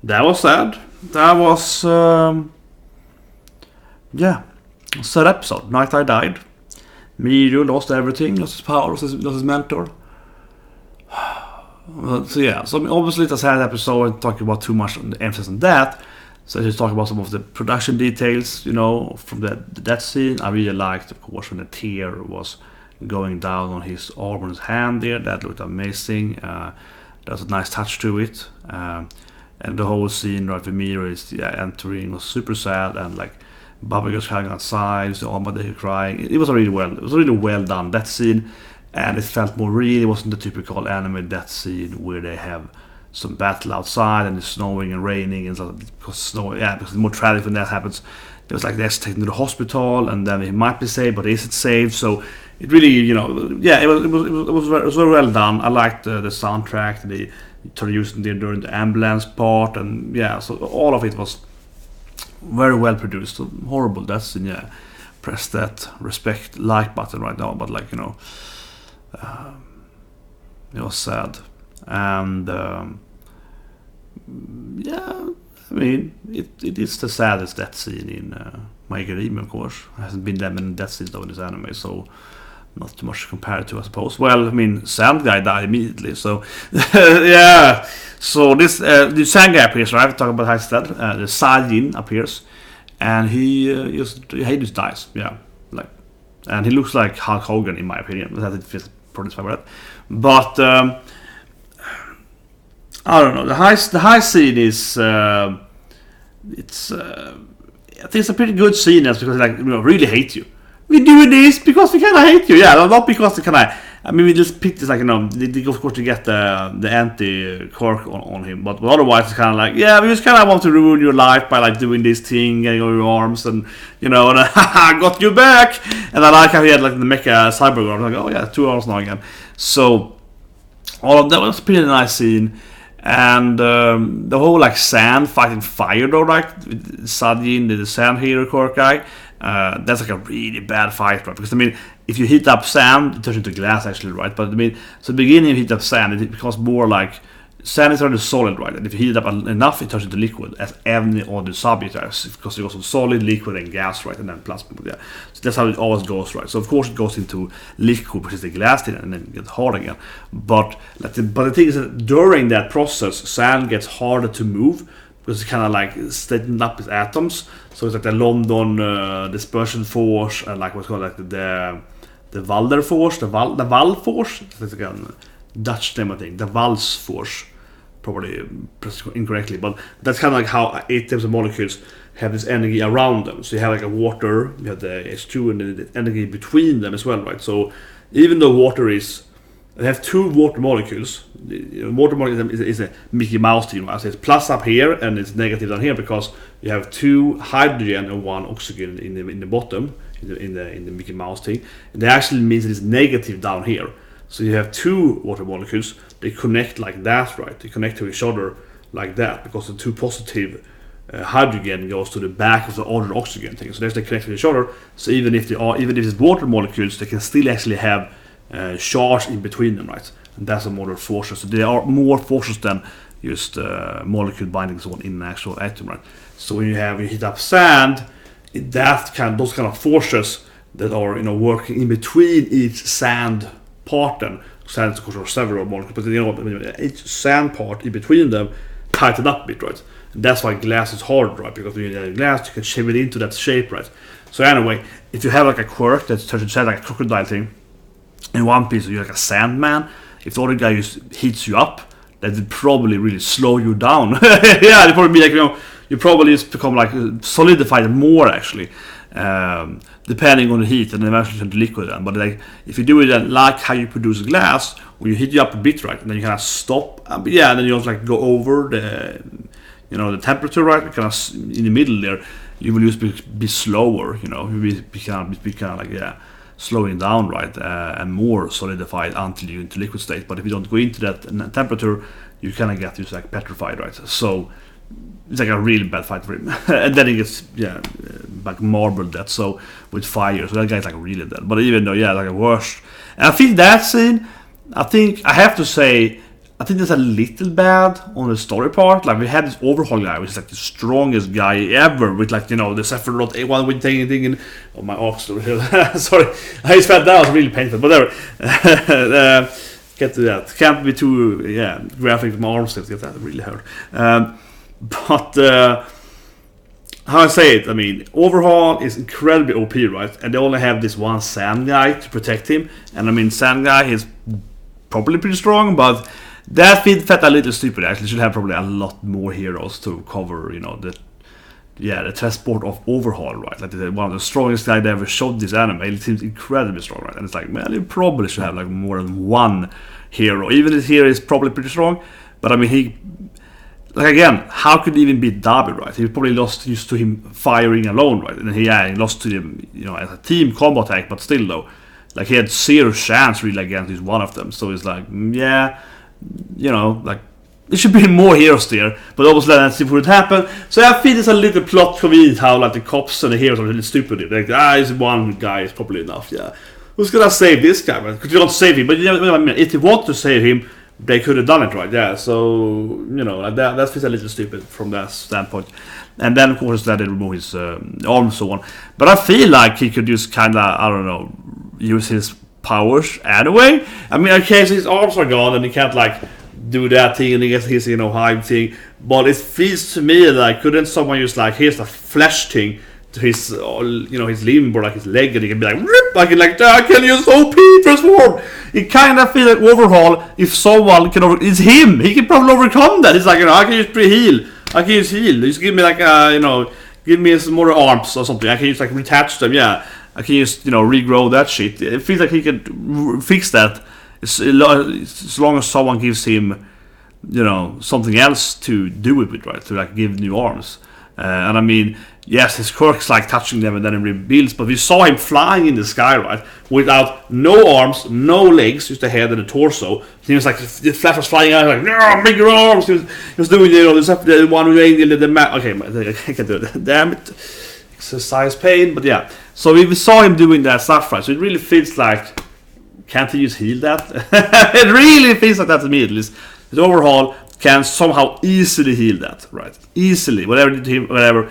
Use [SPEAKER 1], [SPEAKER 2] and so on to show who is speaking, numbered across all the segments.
[SPEAKER 1] That was sad. That was sad episode. Night I died. Mirio lost everything, lost his power, lost his mentor. So obviously it's a sad episode, talking about too much on the emphasis on that. So I just talk about some of the production details, from that scene. I really liked, of course, when the tear was going down on his arm and his hand there. That looked amazing. There's a nice touch to it. And the whole scene, right, with Mirio is entering was super sad, and like Bubba was crying outside, so Armadillo crying. It was really well done, that scene, and it felt more real. It wasn't the typical anime death scene where they have some battle outside and it's snowing and raining and stuff. Because it's more tragic when that happens. It was like they're taken to the hospital, and then he might be saved, but is it saved? So it really, it was very well done. I liked the soundtrack. They started using it during the ambulance part, and so all of it was very well produced. So horrible, that's press that respect like button right now, but it was sad. And it is the saddest death scene in My Hero Academia, of course. It hasn't been that many death scenes in this anime, so not too much to compare to, I suppose. Well, Sand Guy died immediately, so yeah. So the Sand Guy appears, right? Talking about Heisted. The Sajin appears, and he just dies. Yeah, and he looks like Hulk Hogan in my opinion. That's probably favorite. But I don't know. The high scene is I think it's a pretty good scene, because really hate you. We're doing this because we kind of hate you. Yeah, not because we kind of. We just picked this they of course to get the anti-quirk on him, but otherwise it's kind of we just kind of want to ruin your life by doing this thing, getting on your arms, and and I got you back. And I like how he had the mecha cyborg arm. I'm like, oh yeah, 2 arms now again. So all of that was a pretty nice scene. And the whole sand fighting fire though, Sajin, the sand hero quirk guy, that's a really bad fight, right? Because if you heat up sand, it turns into glass actually, right? But so the beginning you heat up sand, it becomes more sand is already solid, right? And if you heat it up enough, it turns into liquid, as any other subject does, because it goes from solid, liquid, and gas, right? And then plasma, yeah. So that's how it always goes, right? So of course it goes into liquid, which is the glass thing, and then it gets hard again. But the thing is that during that process, sand gets harder to move, because it's kind of setting up its atoms. So it's the London dispersion force, and what's called the Walder force, the Wall force. It's a Dutch name, I think, the Wals force, probably incorrectly, but that's kind of how 8 types of molecules have this energy around them. So you have a water, you have the H2, and the energy between them as well, right? So even though water they have 2 water molecules. Water molecule is a Mickey Mouse thing, right? So it's plus up here and it's negative down here, because you have 2 hydrogen and 1 oxygen in the bottom in the Mickey Mouse thing. And that actually means it is negative down here. So you have 2 water molecules. They connect like that, right? They connect to each other like that, because the 2 positive hydrogen goes to the back of the other oxygen thing. So they connect to each other. So even if it's water molecules, they can still actually have charge in between them, right? And that's a more forces. So there are more forces than just molecule bindings on in an actual atom, right? So when you heat up sand, those kind of forces that are working in between each sand part. Then sand, of course, are several molecules, but each sand part in between them tighten up a bit, right? And that's why glass is hard, right? Because when you have glass, you can shape it into that shape, right? So anyway, if you have a quirk that turns into a crocodile thing, in One Piece you're a sandman. If the other guy just heats you up, that would probably really slow you down. Yeah, it'd probably be you probably just become solidified more actually, depending on the heat, and eventually turn to liquid then. But if you do it like how you produce glass, when you heat you up a bit, right, and then you kind of stop, and then you also go over the temperature, right, kind of in the middle there, you will just be slower, you be kind of slowing down, right, and more solidified until you're into liquid state. But if you don't go into that temperature, you kind of get just petrified, right? So it's a really bad fight for him. And then he gets marbled dead, so with fire. So that guy's really dead. But even though, a worst. And I think that scene, I have to say, I think that's a little bad on the story part. Like we had this Overhaul guy, which is like the strongest guy ever, with like, you know, the Sephiroth A1 with anything in. Oh, my ox over here. Sorry, I just felt that was really painful. But whatever. Get to that. Can't be too graphic with my arms. Get that really hurt. But how I say it, I mean, Overhaul is incredibly OP, right? And they only have this one Sand guy to protect him. And I mean, Sand guy is probably pretty strong, but that felt a little stupid. Actually, should have probably a lot more heroes to cover, you know, the transport of Overhaul, right? Like one of the strongest guys that ever showed this anime. It seems incredibly strong, right? And it's like, man, you probably should have like more than one hero. Even this hero is probably pretty strong, but I mean, he, like again, how could he even beat Dabi, right? He probably lost used to him firing alone, right? And he lost to him, you know, as a team combo attack, but still though, like he had zero chance really against this one of them. So it's like, you know, like there should be more heroes there, but obviously that's if it would happen. So I feel it's a little plot convenient how like the cops and the heroes are really stupid. Like, it's one guy is probably enough. Yeah, who's gonna save this guy? Because you don't save him, but you know, I mean, if they want to save him, they could have done it, right? Yeah. So you know, like that feels a little stupid from that standpoint. And then of course that they remove his arm and so on. But I feel like he could just kind of, I don't know, use his powers anyway. I mean, okay, so his arms are gone and he can't like do that thing and he gets his, you know, hive thing. But it feels to me like, couldn't someone just like, here's a flesh thing to his, you know, his limb or like his leg, and he can be like, rip, like I can use OP transform. It kind of feels like Overhaul, if someone can it's him. He can probably overcome that. It's like, you know, I can use pre-heal. I can use heal. Just give me like, you know, give me some more arms or something. I can just like retach them. Yeah. I can just, you know, regrow that shit. It feels like he can fix that as long as someone gives him, you know, something else to do it with, right? To like give new arms. And I mean, yes, his quirk's like touching them and then it rebuilds, but we saw him flying in the sky, right? Without no arms, no legs, just the head and the torso. He was like, the flash was flying out, like, no, bigger arms. He was doing, you know, the one with the map. Okay, I can't do it. Damn it. Exercise pain, but yeah. So we saw him doing that stuff, right? So it really feels like, can't he just heal that? It really feels like that to me, at least. His Overhaul can somehow easily heal that, right? Easily, whatever did to him, whatever,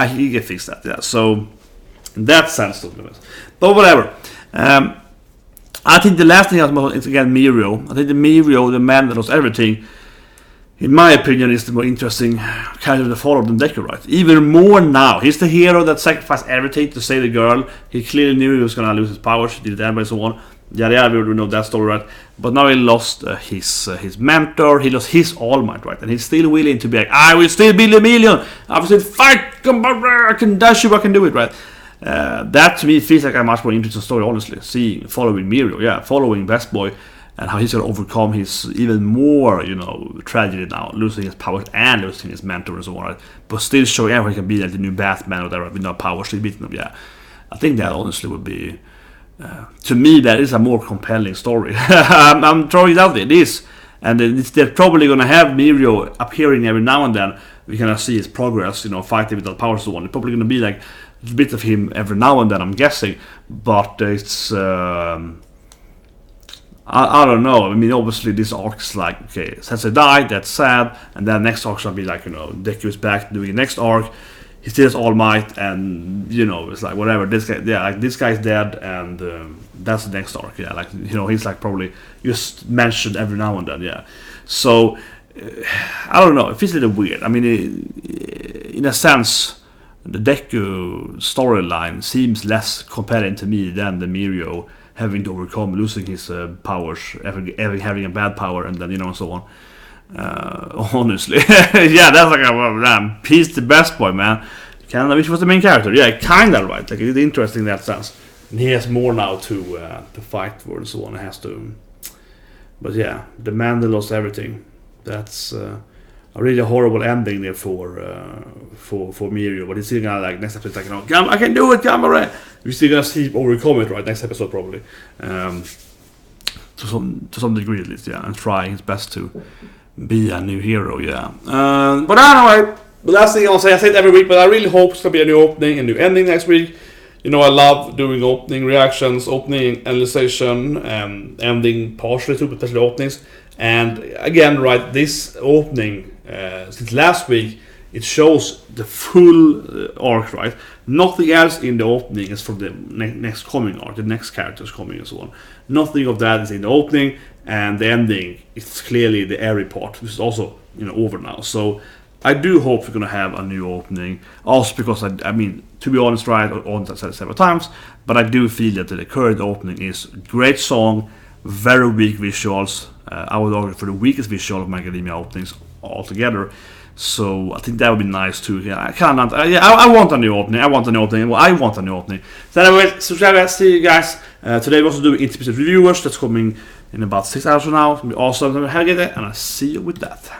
[SPEAKER 1] he can fix that. Yeah. So in that sense, but whatever. I think the last thing I was about is again Mirio. I think the Mirio, the man that knows everything, in my opinion, is the more interesting character to follow than Deku, right? Even more now. He's the hero that sacrificed everything to save the girl. He clearly knew he was gonna lose his powers. He did it anyway, so on. Yeah, we know that story, right? But now he lost his mentor. He lost his All Might, right? And he's still willing to be like, I will still be a million. I will still fight. I can dash you. I can do it, right? That to me feels like a much more interesting story, honestly. Following Mirio, following Best Boy, and how he's gonna overcome his even more, you know, tragedy now, losing his powers and losing his mentor and so on, right? But still showing everyone can be like the new Batman or whatever with no powers, still beating them. Yeah, I think that honestly would be. To me, that is a more compelling story. I'm throwing it out there. It is. And they're probably going to have Mirio appearing every now and then. We're going to see his progress, you know, fighting without powers and so on. It's probably going to be like a bit of him every now and then, I'm guessing. But it's... I don't know. I mean, obviously, this arc's like, okay, since I died, that's sad. And then next arc's going to be like, you know, Deku's back doing the next arc. He still has All Might, and you know, it's like whatever. This guy, like this guy's dead, and that's the next arc. Yeah, like, you know, he's like probably just mentioned every now and then. Yeah, so I don't know. It feels a little weird. I mean, in a sense, the Deku storyline seems less compelling to me than the Mirio having to overcome losing his powers, having a bad power, and then, you know, and so on. Honestly, yeah, that's like a he's the Best Boy, man. Kinda wish he was the main character. Yeah, kinda right. Like, it's interesting in that sense. And he has more now to fight for and so on. He has to, but yeah, the man that lost everything. That's a really horrible ending there for Mirio. But he's still gonna, like, next episode, like, you know, I can do it, Gamma. We're still gonna see overcome it, right? Next episode probably, to some degree at least, yeah, and trying his best to be a new hero, yeah. But anyway, the last thing I'll say, I say it every week, but I really hope it's gonna be a new opening, a new ending next week. You know, I love doing opening reactions, opening analyzation, ending partially too, but especially openings. And again, right, this opening since last week, it shows the full arc, right? Nothing else in the opening is from the next coming arc, the next characters coming and so on. Nothing of that is in the opening, and the ending is clearly the airy part, which is also over now. So I do hope we're gonna have a new opening. Also because I mean, to be honest, right, I said it several times, but I do feel that the current opening is great song, very weak visuals. I would argue for the weakest visual of My Academia openings altogether. So I think that would be nice too. I want a new opening. I want a new opening. So anyway, subscribe. See you guys. Today we also do interviews with reviewers. That's coming in about 6 hours from now. It's gonna be awesome. Have a good day, and I'll see you with that.